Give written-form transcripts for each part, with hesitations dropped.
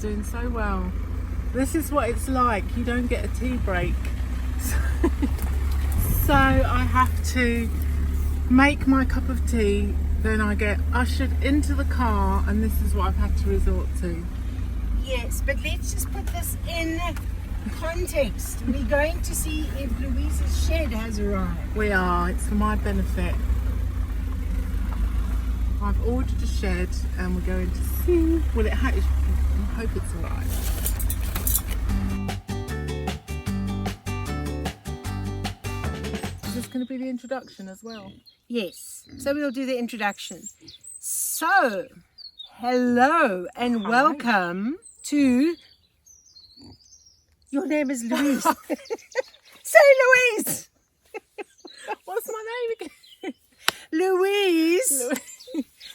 doing so well. This is what it's like. You don't get a tea break. So I have to make my cup of tea, then I get ushered into the car, and this is what I've had to resort to. Yes, but let's just put this in context. We're going to see if Louise's shed has arrived. We are, it's for my benefit. I've ordered a shed and we're going to see. Well, I hope it's alright. Is this going to be the introduction as well? Yes, so we'll do the introduction. So, hello and welcome to... Your name is Luise. Say Luise! What's my name again? Louise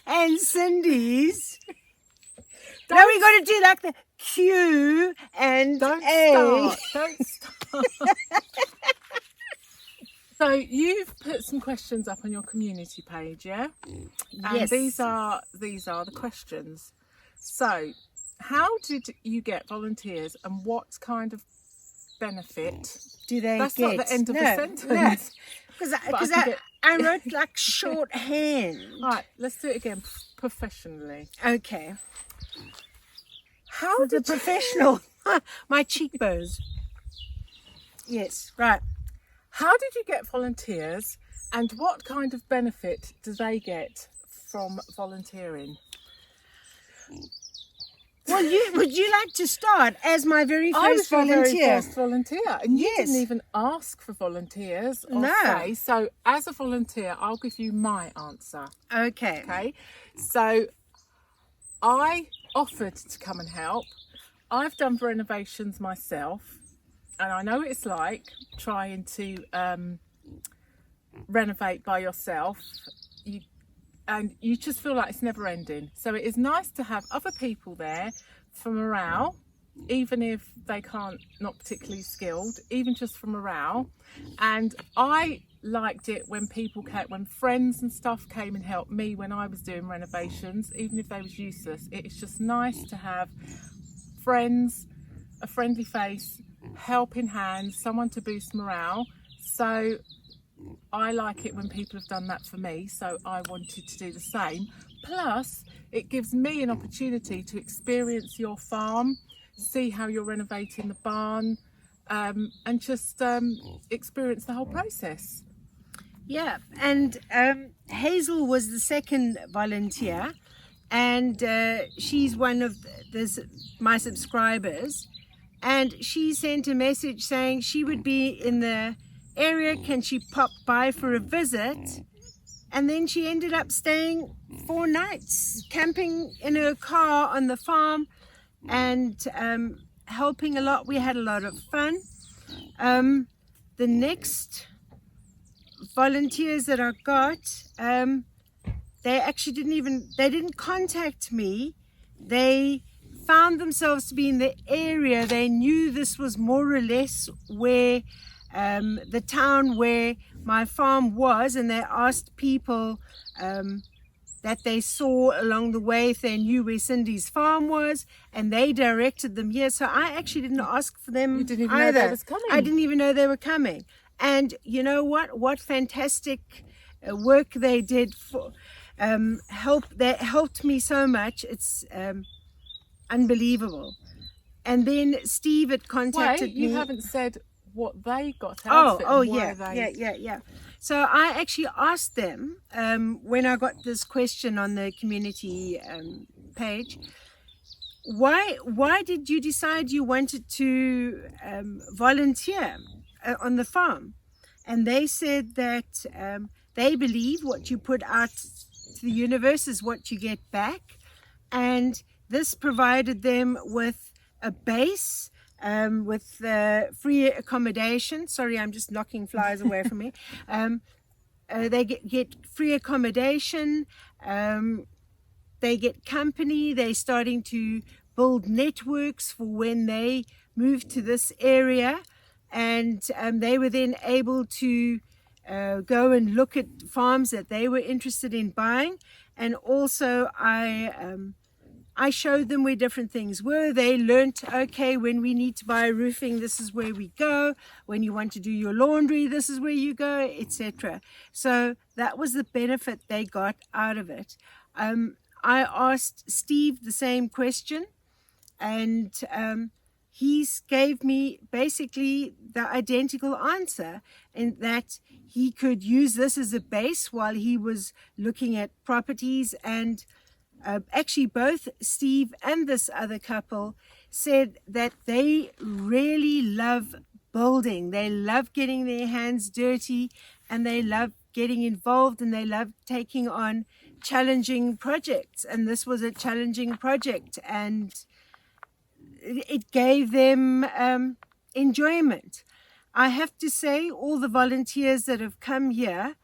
and Cindy's. Now we're going to do like the Q and Don't A. start. Don't start. So you've put some questions up on your community page, yeah? And Yes. these are the questions. So, how did you get volunteers, and what kind of benefit? Do they That's get? not the end of the No, sentence. Because I can get- I wrote like shorthand. All right, let's do it again professionally. Okay. How The did you, professional. My cheekbones. Yes, right. how did you get volunteers, and what kind of benefit do they get from volunteering? Well, would you like to start as my very I was first your volunteer? very first volunteer, and you Yes. didn't even ask for volunteers or No. say. So, as a volunteer, I'll give you my answer. Okay. Okay, so I offered to come and help. I've done renovations myself, and I know what it's like trying to renovate by yourself. And you just feel like it's never ending. So it is nice to have other people there for morale, even if they not particularly skilled, even just for morale. And I liked it when when friends and stuff came and helped me when I was doing renovations, even if they was useless. It's just nice to have friends, a friendly face, helping hands, someone to boost morale. So I like it when people have done that for me, so I wanted to do the same. Plus, it gives me an opportunity to experience your farm, see how you're renovating the barn, and just experience the whole process. Yeah, and Hazel was the second volunteer, and she's one of my subscribers, and she sent a message saying she would be in the area, can she pop by for a visit? And then she ended up staying 4 nights, camping in her car on the farm and helping a lot. We had a lot of fun. The next volunteers that I got, they actually didn't contact me. They found themselves to be in the area. They knew this was more or less where the town where my farm was, and they asked people that they saw along the way if they knew where Cindy's farm was, and they directed them here. So I actually didn't ask for them. You didn't even either. know they was coming. I didn't even know they were coming. And you know what fantastic work they did for that helped me so much. It's unbelievable. And then Steve had contacted me. You haven't said what they got out of it. And why Yeah. So I actually asked them when I got this question on the community page, why did you decide you wanted to volunteer on the farm? And they said that they believe what you put out to the universe is what you get back, and this provided them with a base, with free accommodation. Sorry, I'm just knocking flies away from me. They get free accommodation, they get company, they're starting to build networks for when they move to this area, and they were then able to go and look at farms that they were interested in buying. And also I I showed them where different things were. They learnt, okay, when we need to buy roofing, this is where we go. When you want to do your laundry, this is where you go, etc. So that was the benefit they got out of it. I asked Steve the same question, and he gave me basically the identical answer, in that he could use this as a base while he was looking at properties. And actually both Steve and this other couple said that they really love building. They love getting their hands dirty, and they love getting involved, and they love taking on challenging projects. And this was a challenging project, and it gave them enjoyment. I have to say, all the volunteers that have come here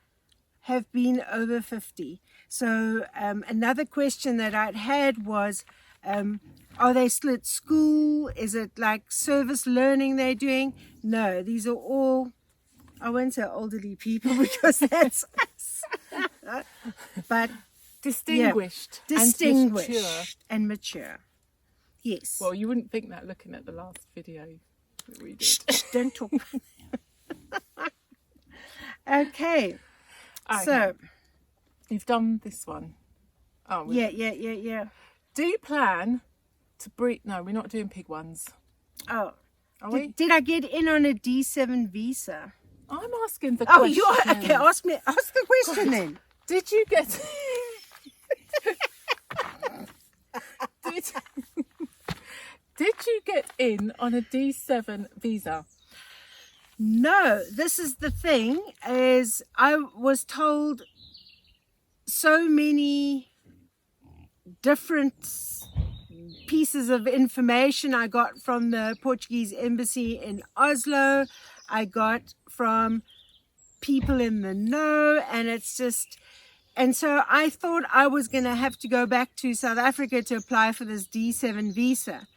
have been over 50. So another question that I'd had was, are they still at school? Is it like service learning they're doing? No, these are all, I won't say elderly people because that's us. But distinguished, yeah, distinguished and mature. Yes. Well, you wouldn't think that looking at the last video that we did. Shh, don't talk. Okay. So you've done this one. Oh, yeah. Do you plan to breed? No, we're not doing pig ones. Oh, are we? Did I get in on a D7 visa? I'm asking the question. Oh, you are? Okay, ask the question then. Did you get? Did you get in on a D7 visa? No, this is the thing, is I was told so many different pieces of information. I got from the Portuguese embassy in Oslo. I got from people in the know, and it's just, and so I thought I was going to have to go back to South Africa to apply for this D7 visa.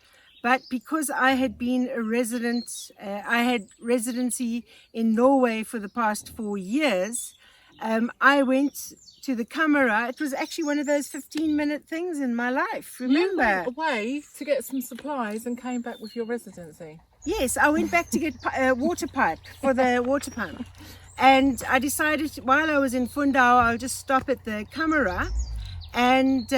But because I had been a resident, I had residency in Norway for the past 4 years, I went to the camera. It was actually one of those 15-minute things in my life, remember? You went away to get some supplies and came back with your residency. Yes, I went back to get a water pipe for the water pump. And I decided while I was in Fundau, I'll just stop at the camera, and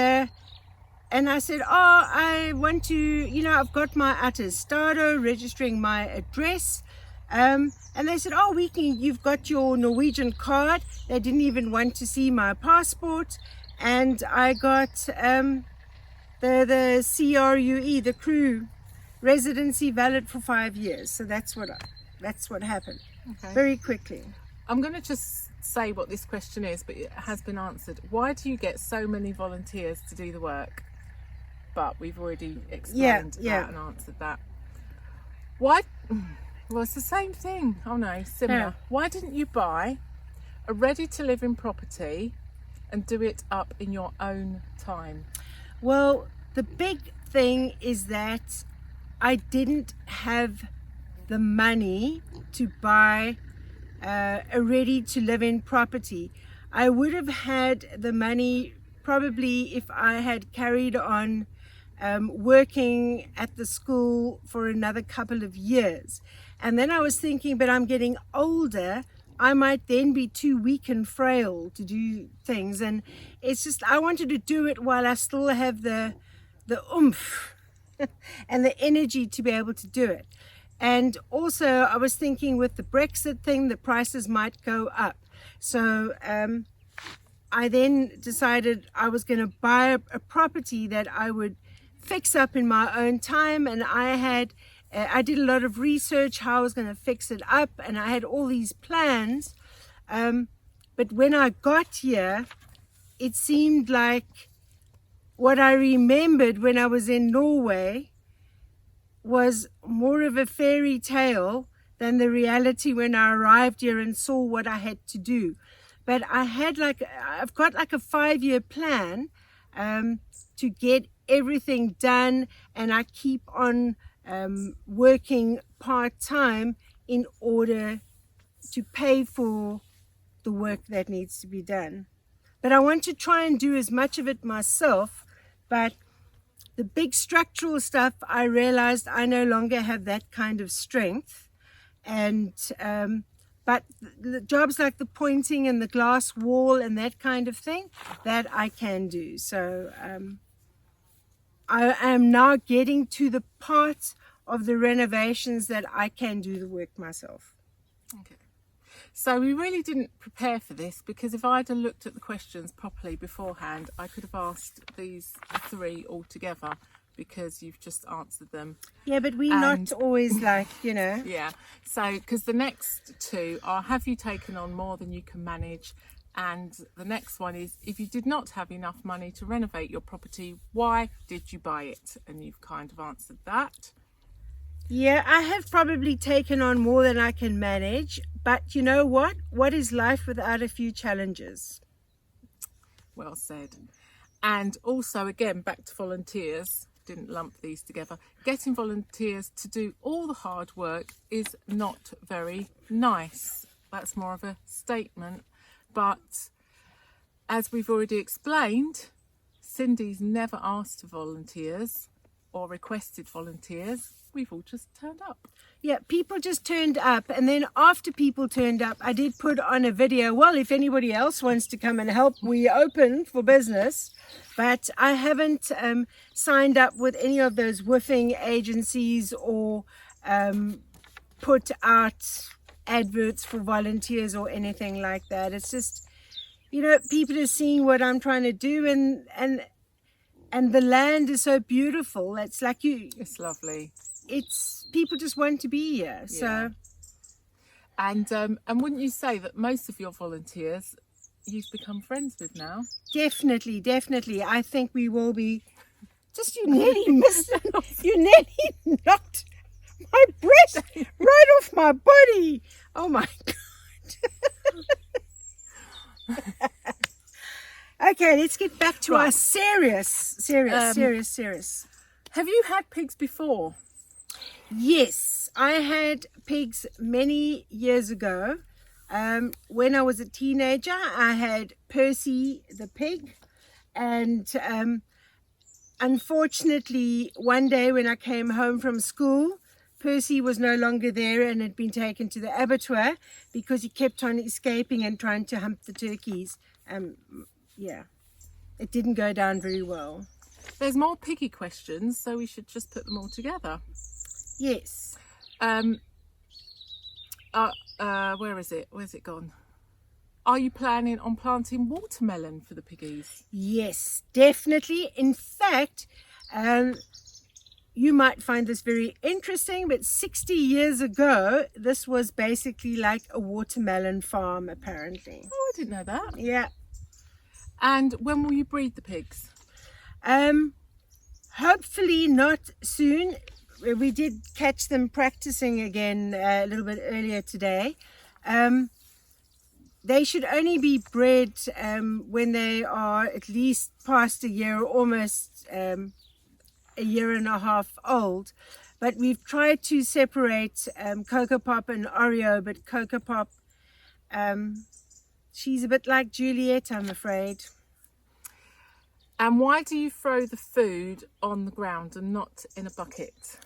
I said, I want to, I've got my attestado, registering my address. And they said, you've got your Norwegian card. They didn't even want to see my passport. And I got the CRUE, the crew residency, valid for 5 years. So that's what happened. Okay. Very quickly. I'm going to just say what this question is, but it has been answered. Why do you get so many volunteers to do the work? But we've already explained that and answered that. Why? Well, it's the same thing. Oh no, similar. Yeah. Why didn't you buy a ready-to-live-in property and do it up in your own time? Well, the big thing is that I didn't have the money to buy a ready-to-live-in property. I would have had the money probably if I had carried on working at the school for another couple of years. And then I was thinking, but I'm getting older, I might then be too weak and frail to do things. And it's just, I wanted to do it while I still have the oomph and the energy to be able to do it. And also I was thinking with the Brexit thing, the prices might go up. So I then decided I was going to buy a property that I would fix up in my own time. And I did a lot of research how I was going to fix it up, and I had all these plans. But when I got here, it seemed like what I remembered when I was in Norway was more of a fairy tale than the reality when I arrived here and saw what I had to do. But I've got like a 5-year plan to get everything done, and I keep on working part-time in order to pay for the work that needs to be done. But I want to try and do as much of it myself, but The big structural stuff, I realized I no longer have that kind of strength. And but the jobs like the pointing and the glass wall and that kind of thing, that I can do. So I am now getting to the part of the renovations that I can do the work myself. Okay. So we really didn't prepare for this, because if I'd have looked at the questions properly beforehand, I could have asked these three all together, because you've just answered them. Yeah, but we're not always like, you know. Yeah. So, because the next two are, have you taken on more than you can manage? And the next one is, if you did not have enough money to renovate your property, why did you buy it? And you've kind of answered that. Yeah, I have probably taken on more than I can manage, but you know what? What is life without a few challenges? Well said. And also, again, back to volunteers. Didn't lump these together. Getting volunteers to do all the hard work is not very nice. That's more of a statement. But as we've already explained, Cindy's never asked for volunteers or requested volunteers. We've all just turned up. Yeah, people just turned up, and then after people turned up, I did put on a video. Well, if anybody else wants to come and help, we open for business. But I haven't signed up with any of those woofing agencies or put out adverts for volunteers or anything like that. It's just, you know, people are seeing what I'm trying to do, and the land is so beautiful. It's like It's lovely. It's people just want to be here. So, and wouldn't you say that most of your volunteers you've become friends with now? definitely. I think we will be. Just you nearly missed it. You nearly knocked my breath right off my body. Oh my God. Okay, let's get back to our serious. Have you had pigs before? Yes, I had pigs many years ago. When I was a teenager, I had Percy the pig, and unfortunately, one day when I came home from school, Percy was no longer there and had been taken to the abattoir because he kept on escaping and trying to hump the turkeys. Yeah, it didn't go down very well. There's more piggy questions, so we should just put them all together. Yes. Where is it? Where's it gone? Are you planning on planting watermelon for the piggies? Yes, definitely. In fact, you might find this very interesting, but 60 years ago, this was basically like a watermelon farm, apparently. Oh, I didn't know that. Yeah. And when will you breed the pigs? Hopefully not soon. We did catch them practicing again a little bit earlier today. They should only be bred when they are at least past a year, almost a year and a half old. But we've tried to separate Cocoa Pop and Oreo, but Cocoa Pop, she's a bit like Juliet, I'm afraid. And why do you throw the food on the ground and not in a bucket?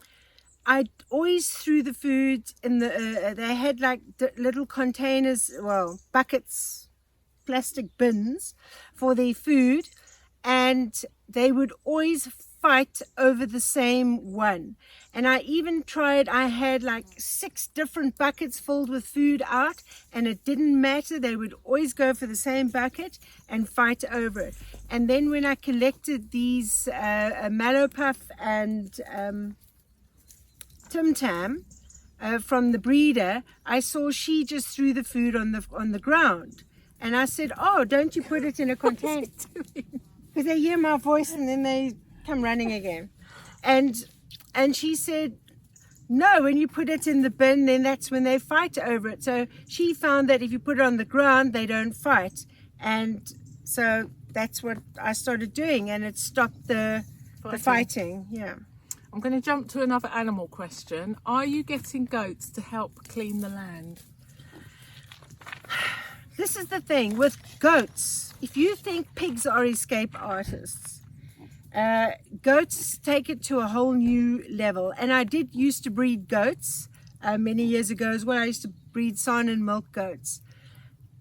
I always threw the food in the, they had like little containers, well, buckets, plastic bins for their food, and they would always fight over the same one. And I even tried, I had like 6 different buckets filled with food out, and it didn't matter. They would always go for the same bucket and fight over it. And then when I collected these Mallow Puff and Tim Tam from the breeder, I saw she just threw the food on the ground. And I said, oh, don't you put it in a container? Because they hear my voice and then they come running again. And she said, no, when you put it in the bin, then that's when they fight over it. So she found that if you put it on the ground, they don't fight. And so that's what I started doing, and it stopped the fighting. Yeah. I'm going to jump to another animal question. Are you getting goats to help clean the land? This is the thing with goats. If you think pigs are escape artists, Goats take it to a whole new level. And I did used to breed goats many years ago as well. I used to breed sign and milk goats.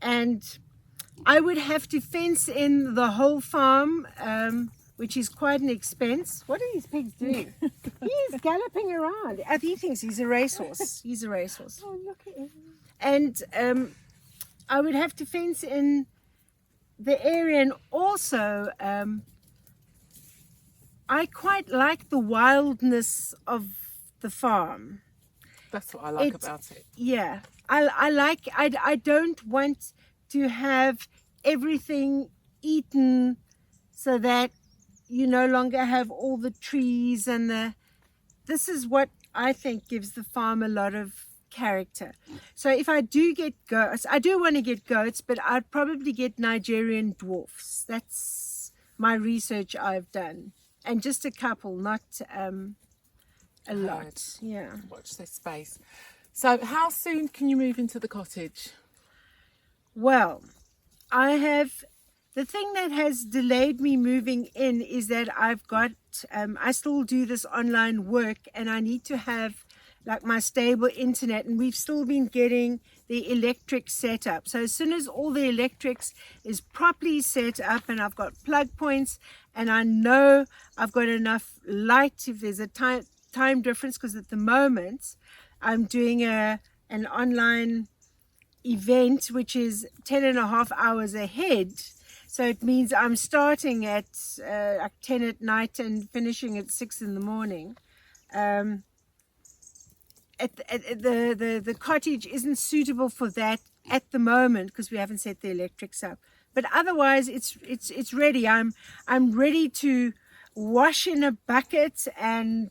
And I would have to fence in the whole farm, which is quite an expense. What are these pigs doing? He's galloping around. He thinks he's a racehorse. He's a racehorse. Oh, look at him. And I would have to fence in the area, and also I quite like the wildness of the farm. That's what I like about it. Yeah, I don't want to have everything eaten so that you no longer have all the trees and this is what I think gives the farm a lot of character. So if I do get goats, I do want to get goats, but I'd probably get Nigerian dwarfs. That's my research I've done. And just a couple, not a lot. Yeah. Watch this space. So how soon can you move into the cottage? Well, the thing that has delayed me moving in is that I've got, I still do this online work and I need to have like my stable internet, and we've still been getting the electric set up. So as soon as all the electrics is properly set up and I've got plug points and I know I've got enough light if there's a time difference, because at the moment I'm doing an online event which is 10.5 hours ahead. So it means I'm starting at like 10 at night and finishing at 6 in the morning. The cottage isn't suitable for that at the moment because we haven't set the electrics up. But otherwise, it's ready. I'm ready to wash in a bucket and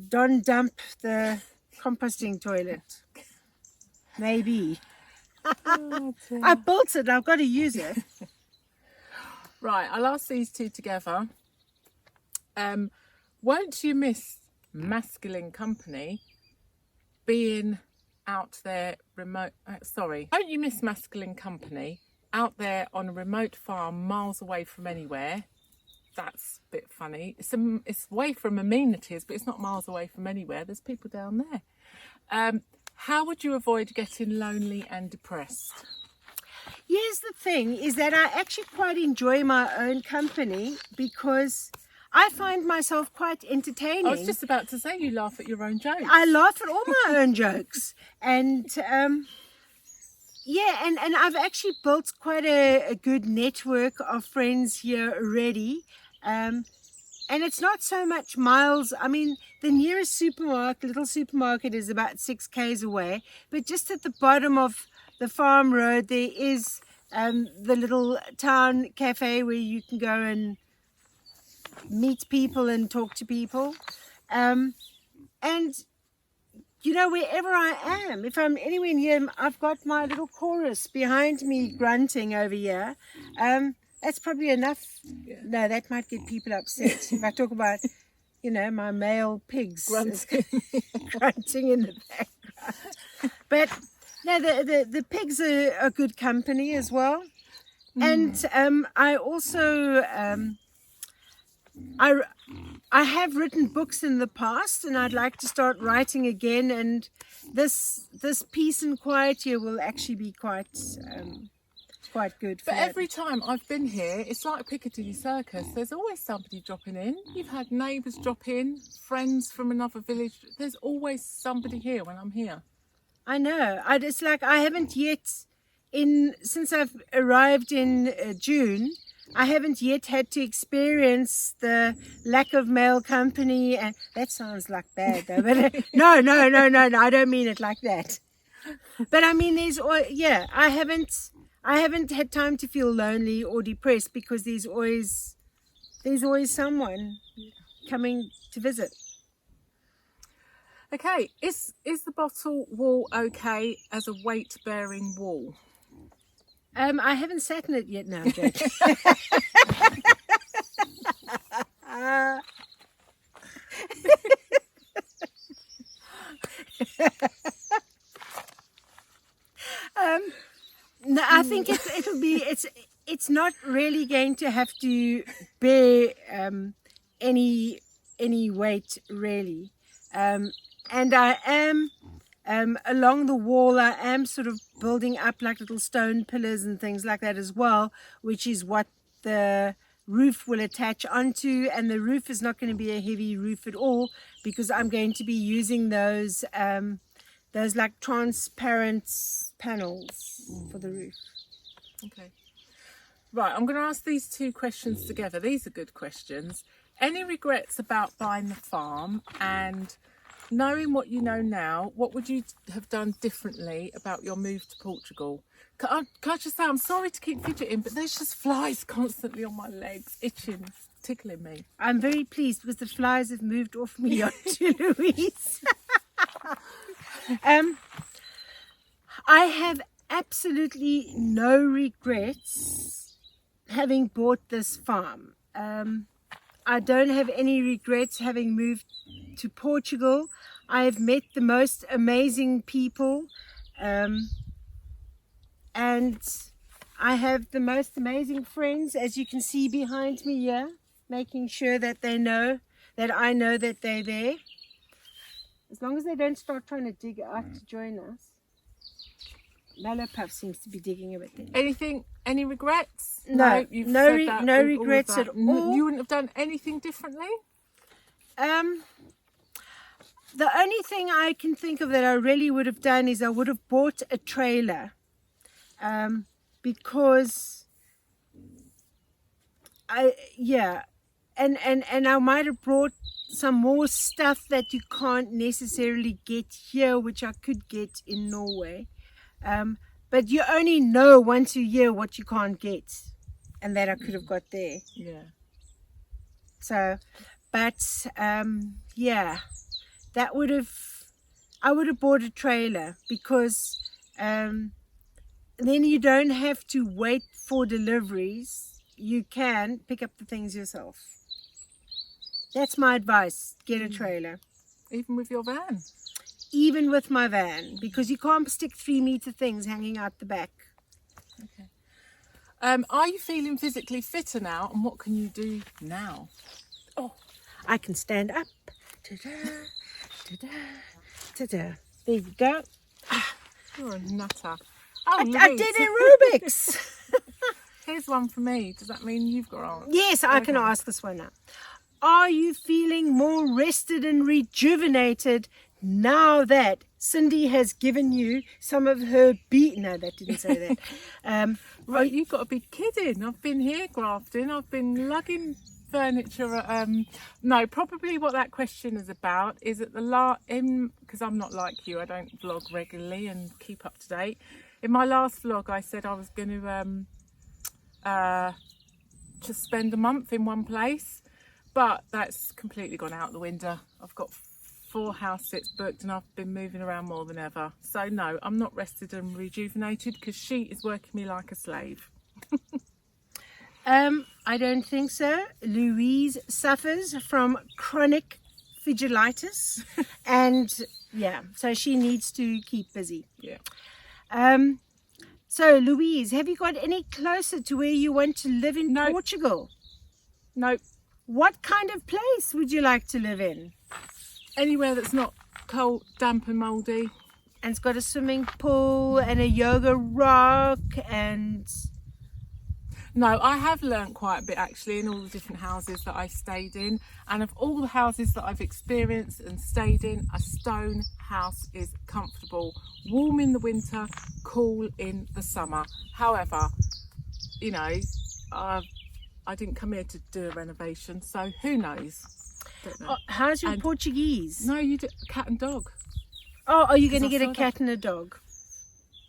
dump the composting toilet. Maybe. Oh, I built it. I've got to use it. Right, I'll ask these two together. Won't you miss masculine company being out there won't you miss masculine company out there on a remote farm miles away from anywhere? That's a bit funny. It's away from amenities, but it's not miles away from anywhere. There's people down there. How would you avoid getting lonely and depressed? Here's the thing, is that I actually quite enjoy my own company because I find myself quite entertaining. I was just about to say, you laugh at your own jokes. I laugh at all my own jokes. And yeah, and I've actually built quite a good network of friends here already. And it's not so much miles. I mean, the nearest little supermarket is about 6 k's away. But just at the bottom of the farm road, there is the little town cafe where you can go and meet people and talk to people. And, you know, wherever I am, if I'm anywhere near, I've got my little chorus behind me grunting over here. That's probably enough. Yeah. No, that might get people upset if I talk about, you know, my male pigs grunting in the background. But no, the pigs are good company as well. And I also I have written books in the past, and I'd like to start writing again. And this peace and quiet here will actually be quite good. But every time I've been here, it's like Piccadilly Circus. There's always somebody dropping in. You've had neighbours drop in, friends from another village. There's always somebody here when I'm here. I know. It's like I haven't yet, since I've arrived in June, I haven't yet had to experience the lack of male company. And that sounds like bad though. But no, I don't mean it like that. But I mean, I haven't had time to feel lonely or depressed because there's always someone coming to visit. Okay, is the bottle wall okay as a weight-bearing wall? I haven't sat in it yet now, Jake. No, I think it's it's not really going to have to bear any weight really. And I am along the wall, I am sort of building up like little stone pillars and things like that as well, which is what the roof will attach onto. And the roof is not going to be a heavy roof at all, because I'm going to be using those like transparent panels for the roof. Okay. Right, I'm going to ask these two questions together. These are good questions. Any regrets about buying the farm, and knowing what you know now, what would you have done differently about your move to Portugal? Can I just say, I'm sorry to keep fidgeting, but there's just flies constantly on my legs, itching, tickling me. I'm very pleased because the flies have moved off me onto Luise. I have absolutely no regrets having bought this farm. I don't have any regrets having moved to Portugal. I have met the most amazing people, and I have the most amazing friends, as you can see behind me here, making sure that they know that I know that they're there. As long as they don't start trying to dig out to join us. Mallow-puff seems to be digging a bit there. Any regrets? No, you've no, said that, no all regrets of that. at all. You wouldn't have done anything differently? The only thing I can think of that I really would have done is I would have bought a trailer, because and I might have brought some more stuff that you can't necessarily get here, which I could get in Norway. But you only know once a year what you can't get, and that I could have got there. Yeah. So, but yeah, I would have bought a trailer, because then you don't have to wait for deliveries. You can pick up the things yourself. That's my advice. Get a trailer. Even with your van? Even with my van, because you can't stick 3-meter things hanging out the back. Okay. Are you feeling physically fitter now, and what can you do now? Oh, I can stand up. Ta-da, ta-da, ta-da. There you go. You're a nutter. I Louise. did aerobics. Here's one for me. Does that mean you've got on? Yes, I can ask this one now. Are you feeling more rested and rejuvenated now that Cindy has given you some of her No, that didn't say that. Right, you've got to be kidding. I've been here grafting. I've been lugging furniture. No, probably what that question is about is at the because I'm not like you. I don't vlog regularly and keep up to date. In my last vlog, I said I was going to just spend a month in one place. But that's completely gone out the window. I've got 4 house sits booked, and I've been moving around more than ever. So no, I'm not rested and rejuvenated, because she is working me like a slave. I don't think so. Louise suffers from chronic fidgetitis, and yeah, so she needs to keep busy. Yeah. So Louise, have you got any closer to where you want to live in Portugal? Nope. What kind of place would you like to live in? Anywhere that's not cold, damp and mouldy. And it's got a swimming pool and a yoga rock and... No, I have learnt quite a bit actually in all the different houses that I stayed in. And of all the houses that I've experienced and stayed in, a stone house is comfortable. Warm in the winter, cool in the summer. However, you know, I didn't come here to do a renovation, so who knows? Don't know. How's your Portuguese? No, you do cat and dog. Oh, are you going to get a cat and a dog?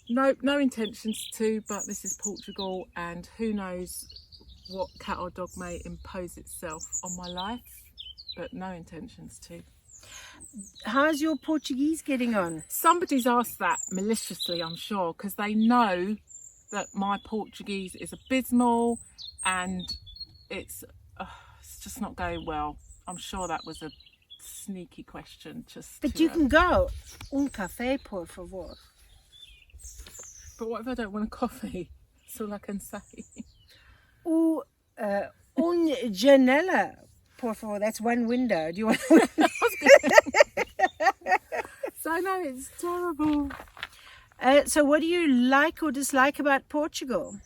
No intentions to, but this is Portugal, and who knows what cat or dog may impose itself on my life, but no intentions to. How's your Portuguese getting on? Somebody's asked that maliciously, I'm sure, because they know that my Portuguese is abysmal and it's just not going well. I'm sure that was a sneaky question. But you can go, café, por favor. But what if I don't want a coffee? That's all I can say. Un janela, por favor. That's one window. Do you want? So no, it's terrible. So, what do you like or dislike about Portugal?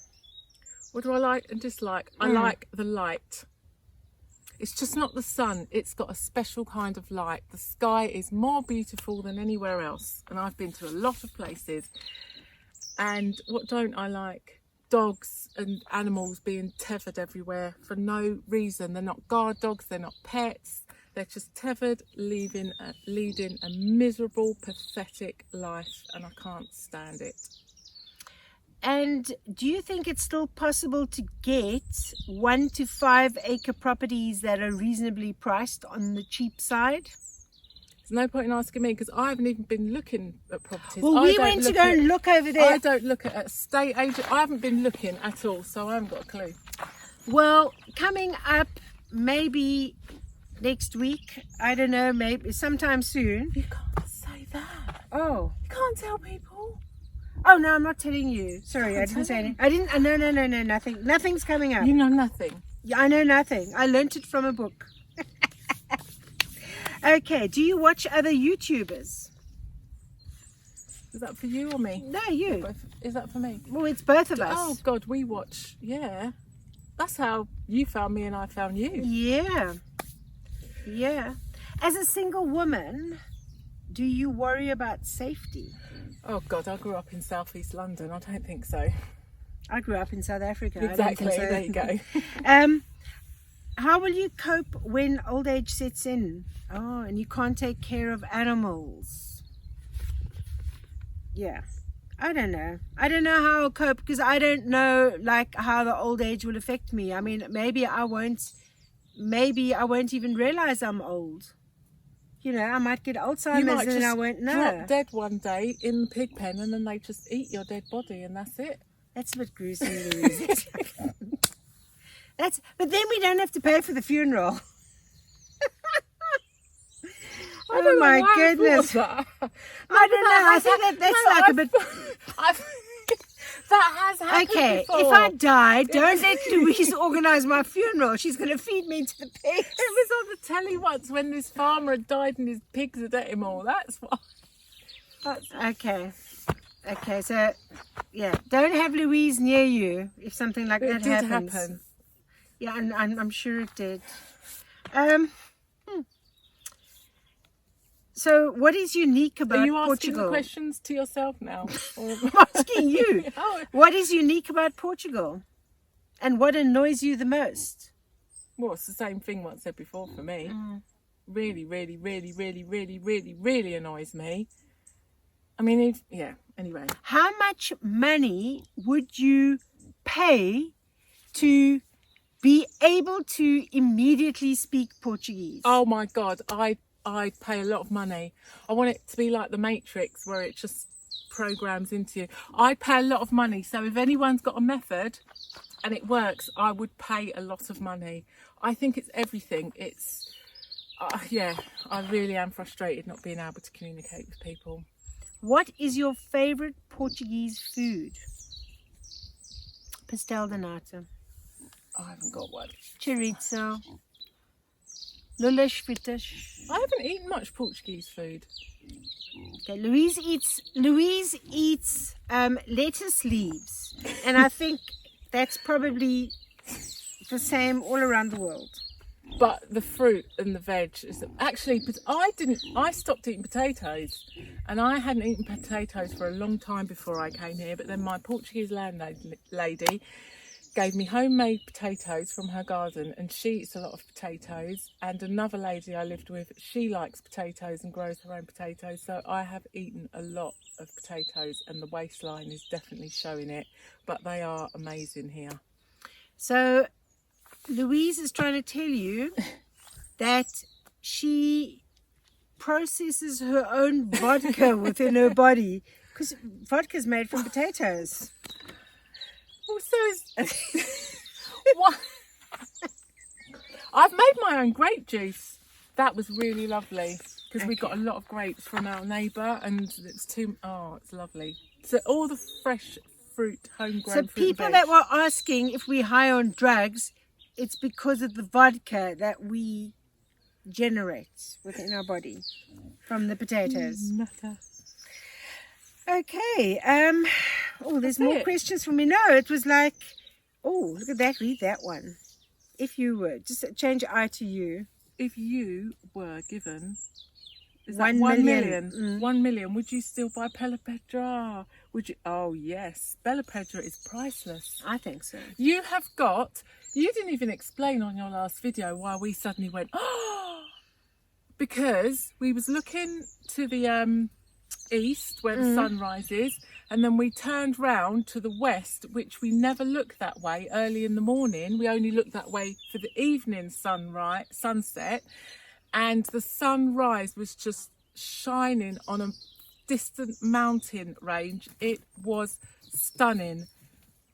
What do I like and dislike? I like the light. It's just not the sun. It's got a special kind of light. The sky is more beautiful than anywhere else. And I've been to a lot of places. And what don't I like? Dogs and animals being tethered everywhere for no reason. They're not guard dogs. They're not pets. They're just tethered, leading a miserable, pathetic life. And I can't stand it. And do you think it's still possible to get 1 to 5 acre properties that are reasonably priced on the cheap side? There's no point in asking me because I haven't even been looking at properties. Well, we went to go and look over there. I don't look at estate agent. I haven't been looking at all, so I haven't got a clue. Well, coming up maybe next week, I don't know, maybe sometime soon. You can't say that. Oh. You can't tell people. Oh, no, I'm not telling you. Sorry, I didn't say anything. I didn't, no, nothing. Nothing's coming up. You know nothing. Yeah, I know nothing. I learnt it from a book. Okay, do you watch other YouTubers? Is that for you or me? No, you. Is that for me? Well, it's both of us. Oh, God, we watch. Yeah. That's how you found me and I found you. Yeah. Yeah. As a single woman, do you worry about safety? Oh, God, I grew up in southeast London. I don't think so. I grew up in South Africa. Exactly. I don't There think you so. go. How will you cope when old age sets in? Oh, and you can't take care of animals. Yeah. I don't know. I don't know how I'll cope because I don't know like how the old age will affect me. I mean, maybe I won't even realize I'm old. You know, I might get Alzheimer's and I won't know. Drop dead one day in the pig pen and then they just eat your dead body and that's it. That's a bit gruesome, Luise. But then we don't have to pay for the funeral. Oh my goodness. I don't know. I think that's like a bit. That has happened Okay, before. if I die, don't let Luise organise my funeral. She's going to feed me to the pigs. It was on the telly once when this farmer had died and his pigs had ate him all. That's why. Okay. Okay, so, yeah, don't have Luise near you if something like that happens. It did happen. Yeah, and I'm sure it did. So, what is unique about Portugal? Are you asking the questions to yourself now? I'm asking you. Oh. What is unique about Portugal? And what annoys you the most? Well, it's the same thing what I said before for me. Really, really, really, really, really, really, really annoys me. I mean, anyway. How much money would you pay to be able to immediately speak Portuguese? Oh my God, I'd pay a lot of money. I want it to be like the Matrix where it just programs into you. I'd pay a lot of money. So if anyone's got a method and it works, I would pay a lot of money. I think it's everything. It's, I really am frustrated not being able to communicate with people. What is your favourite Portuguese food? Pastel de nata. I haven't got one. Chorizo. Lulas fritas. I haven't eaten much Portuguese food. Okay, Luise eats lettuce leaves, and I think that's probably the same all around the world. But the fruit and the veg is actually, but I stopped eating potatoes, and I hadn't eaten potatoes for a long time before I came here. But then my Portuguese landlady gave me homemade potatoes from her garden, and she eats a lot of potatoes. And another lady I lived with, she likes potatoes and grows her own potatoes. So I have eaten a lot of potatoes, and the waistline is definitely showing it. But they are amazing here. So Luise is trying to tell you that she processes her own vodka within her body because vodka is made from potatoes. Well, so is what? I've made my own grape juice. That was really lovely because we got a lot of grapes from our neighbour, and it's lovely. So all the fresh fruit, homegrown So fruit and people veg. that were asking if we're high on drugs, it's because of the vodka that we generate within our body from the potatoes. Matter. Okay. Oh, there's That's more it. questions for me. No, it was like, oh, look at that. Read that one. If you were, just change I to you. If you were given, is 1 that 1 million? million? 1 million. Would you still buy Bella Pedra? Would you? Oh yes, Bella Pedra is priceless. I think so. You have got. You didn't even explain on your last video why we suddenly went. Oh, because we was looking to the east where the sun rises, and then we turned round to the west, which we never look that way early in the morning. We only look that way for the evening sunset, and the sunrise was just shining on a distant mountain range. It was stunning.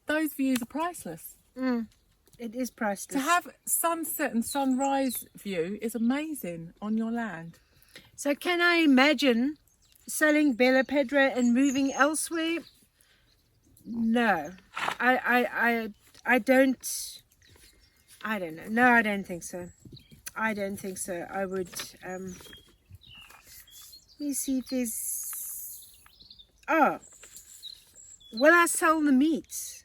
Those views are priceless. It is priceless. To have sunset and sunrise view is amazing on your land. So can I imagine selling Bella Pedra and moving elsewhere? No. I don't know. No, I don't think so. I don't think so. I would let me see if there's will I sell the meat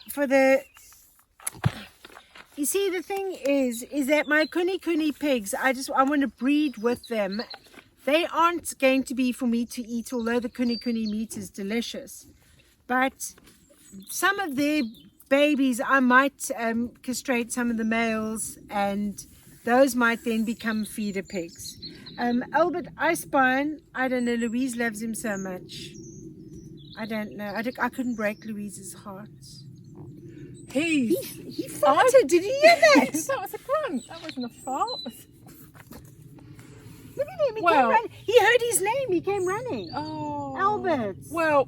for the you see, the thing is that my kuni pigs, I want to breed with them. They aren't going to be for me to eat, although the kuni meat is delicious. But some of their babies, I might castrate some of the males, and those might then become feeder pigs. Albert Icebine, I don't know, Louise loves him so much. I don't know. I couldn't break Louise's heart. He farted. Did you hear that? That was a grunt. That wasn't a fart. Look at him. He came running. He heard his name. He came running. Oh, Albert. Well,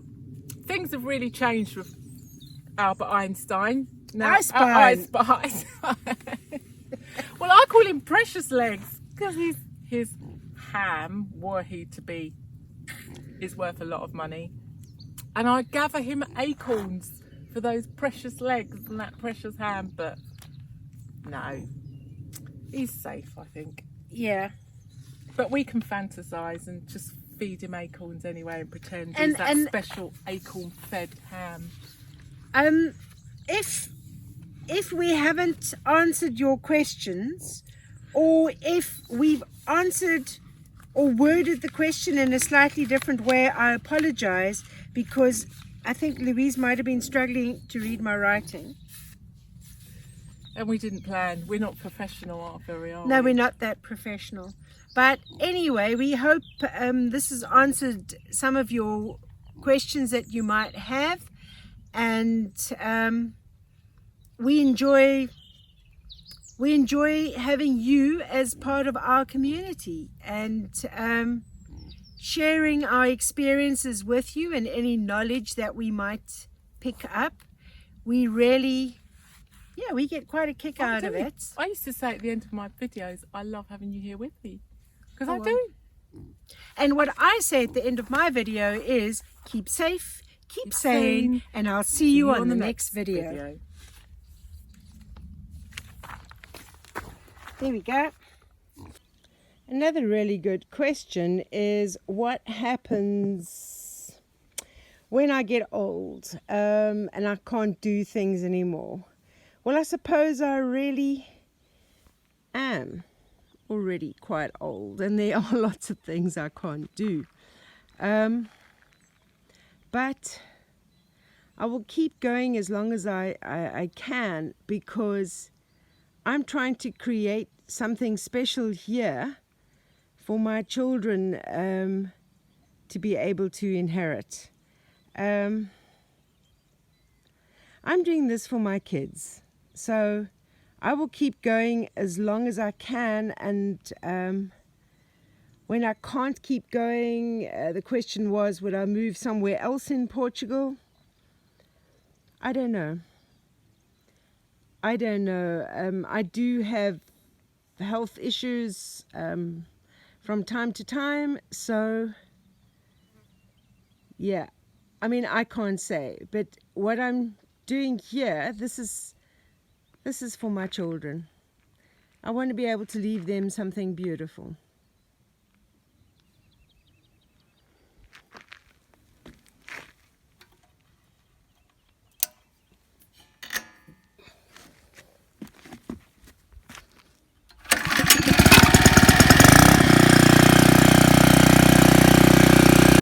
things have really changed with Albert Einstein. Icebine. Well, I call him Precious Legs because his ham, were he to be, is worth a lot of money. And I gather him acorns for those precious legs and that precious ham, but no, he's safe, I think. Yeah. But we can fantasize and just feed him acorns anyway and pretend he's that special acorn-fed ham. If we haven't answered your questions, or if we've answered or worded the question in a slightly different way, I apologize, because I think Louise might have been struggling to read my writing. And we didn't plan. We're not professional, are we? No, we're not that professional. But anyway, we hope this has answered some of your questions that you might have. And we enjoy having you as part of our community, and sharing our experiences with you and any knowledge that we might pick up. We really, we get quite a kick out of it. I used to say at the end of my videos, I love having you here with me, because I do. And what I say at the end of my video is, keep safe, keep sane, and I'll see you on the next video. There we go. Another really good question is, what happens when I get old and I can't do things anymore? Well, I suppose I really am already quite old, and there are lots of things I can't do. But I will keep going as long as I can, because I'm trying to create something special here for my children to be able to inherit. I'm doing this for my kids, so I will keep going as long as I can. And when I can't keep going, the question was, would I move somewhere else in Portugal? I don't know. I do have health issues from time to time, so yeah, I mean, I can't say, but what I'm doing here, this is for my children. I want to be able to leave them something beautiful.